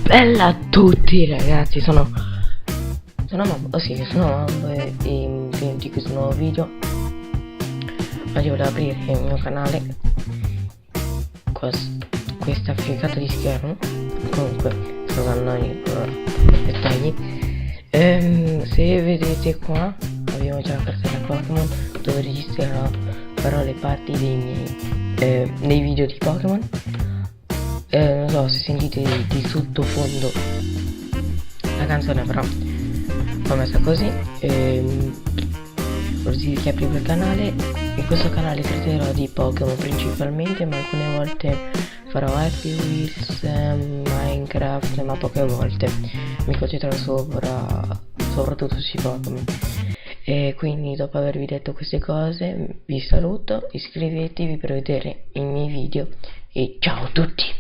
Bella a tutti ragazzi, sono Mambo, sì, sono Mambo e benvenuti in questo nuovo video. Oggi volevo aprire il mio canale questa figata di schermo. Comunque sto usando i dettagli. Se vedete qua abbiamo già la cartella Pokémon dove registrerò, farò le parti dei video di Pokémon. Non so se sentite di sottofondo la canzone, però l'ho messa così. Così che apro il canale. In questo canale tratterò di Pokémon principalmente, ma alcune volte farò Happy Wheels, Minecraft, ma poche volte mi concentrerò soprattutto sui Pokémon. E quindi, dopo avervi detto queste cose, vi saluto, iscrivetevi per vedere i miei video e ciao a tutti.